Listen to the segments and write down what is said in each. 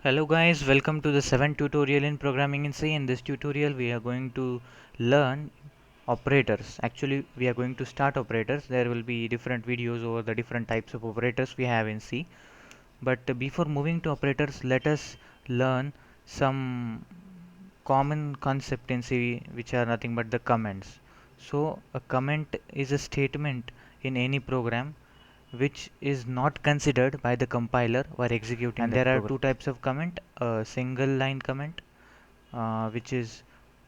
Hello guys, welcome to the 7th tutorial in Programming in C. In this tutorial we are going to learn operators. Actually we are going to start operators. There will be different videos over the different types of operators we have in C. But before moving to operators, let us learn some common concept in C which are nothing but the comments. So a comment is a statement in any program which is not considered by the compiler while executing and there are two types of comment: a single line comment, which is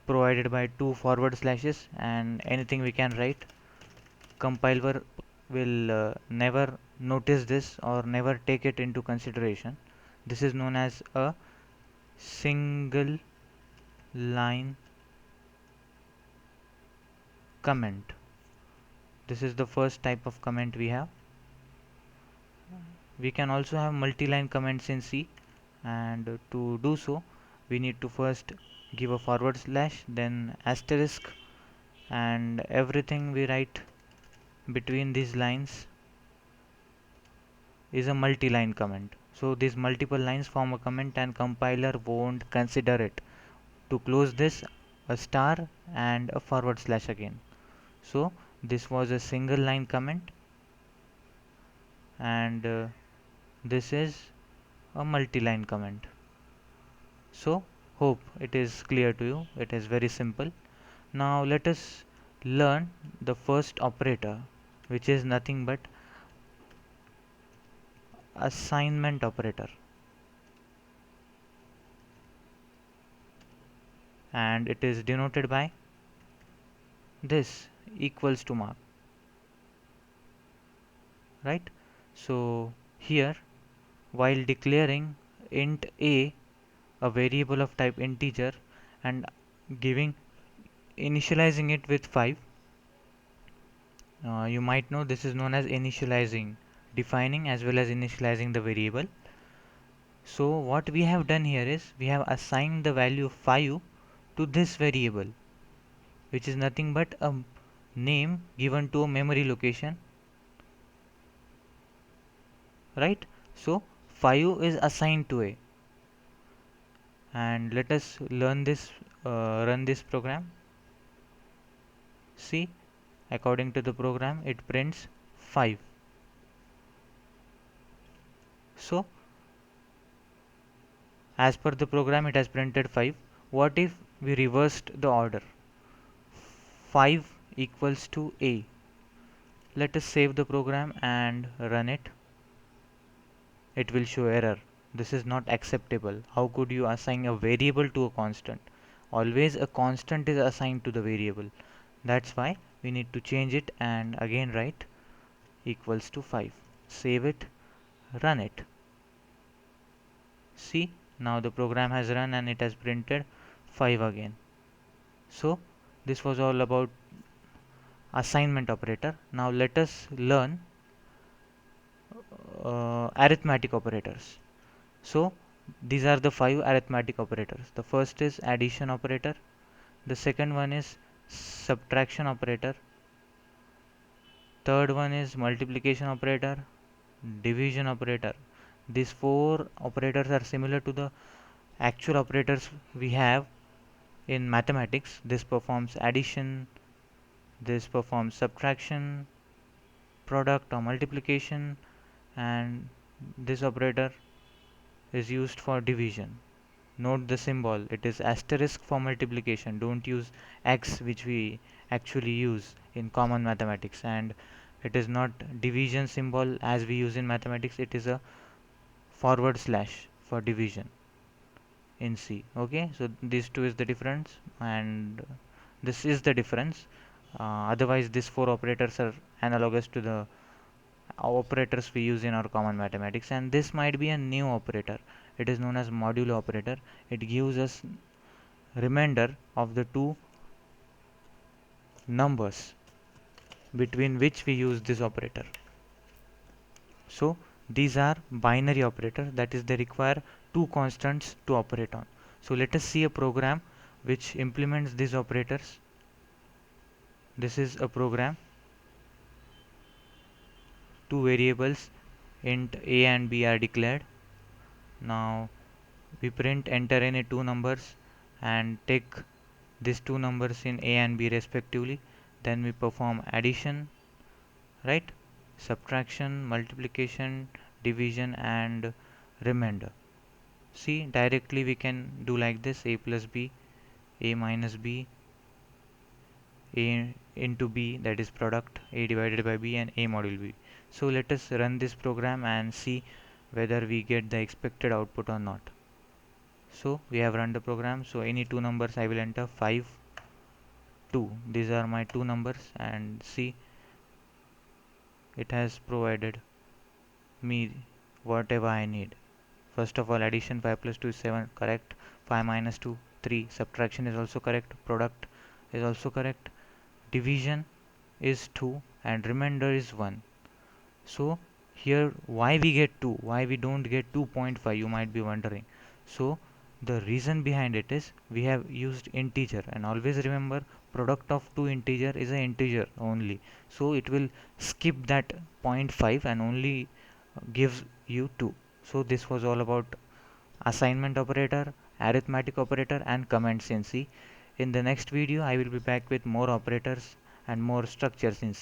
provided by two forward slashes and anything we can write. Compiler will never notice this or never take it into consideration. This is known as a single line comment. This is the first type of comment we have. We can also have multi-line comments in C, and to do so we need to first give a forward slash, then asterisk, and everything we write between these lines is a multi-line comment. So these multiple lines form a comment and compiler won't consider it. To close this, a star and a forward slash again. So this was a single line comment, and this is a multi-line comment. So hope it is clear to you. It is very simple. Now let us learn the first operator, which is nothing but assignment operator, and it is denoted by this equals to mark, right? So here, while declaring int a variable of type integer, and giving initializing it with 5, you might know this is known as initializing, defining as well as initializing the variable. So what we have done here is we have assigned the value of 5 to this variable, which is nothing but a name given to a memory location, right? So 5 is assigned to a, and let us learn this, run this program. See, according to the program it prints 5. So as per the program it has printed 5. What if we reversed the order? 5 equals to a. Let us save the program and run it. It will show error. This is not acceptable. How could you assign a variable to a constant? Always a constant is assigned to the variable. That's why we need to change it and again write equals to 5. Save it, run it. See, now the program has run and it has printed 5 again. So this was all about assignment operator. Now let us learn arithmetic operators. So these are the 5 arithmetic operators. The first is addition operator, the second one is subtraction operator, third one is multiplication operator, division operator. These 4 operators are similar to the actual operators we have in mathematics. This performs addition, this performs subtraction, product or multiplication, and this operator is used for division. Note the symbol, it is asterisk for multiplication. Don't use x, which we actually use in common mathematics, and it is not division symbol as we use in mathematics. It is a forward slash for division in C. Okay, so these two is the difference, and this is the difference. Otherwise these 4 operators are analogous to the operators we use in our common mathematics, and this might be a new operator. It is known as modulo operator. It gives us remainder of the two numbers between which we use this operator. So these are binary operators, that is they require two constants to operate on. So let us see a program which implements these operators. This is a program. Two variables int a and b are declared. Now we print enter any two numbers and take these two numbers in a and b respectively. Then we perform addition, right, subtraction, multiplication, division, and remainder. See, directly we can do like this: a plus b, a minus b, a into b, that is product, a divided by b, and a module b. So let us run this program and see whether we get the expected output or not. So we have run the program. So any two numbers I will enter: 5, 2. These are my two numbers, and see, it has provided me whatever I need. First of all, addition: 5 plus 2 is 7, correct. 5 minus 2, 3. Subtraction is also correct. Product is also correct. Division is 2 and remainder is 1. So here, why we get 2, why we don't get 2.5, you might be wondering. So the reason behind it is we have used integer, and always remember, product of two integer is an integer only, so it will skip that zero point 0.5 and only gives you 2. So this was all about assignment operator, arithmetic operator, and comments in C. In the next video I will be back with more operators and more structures in C.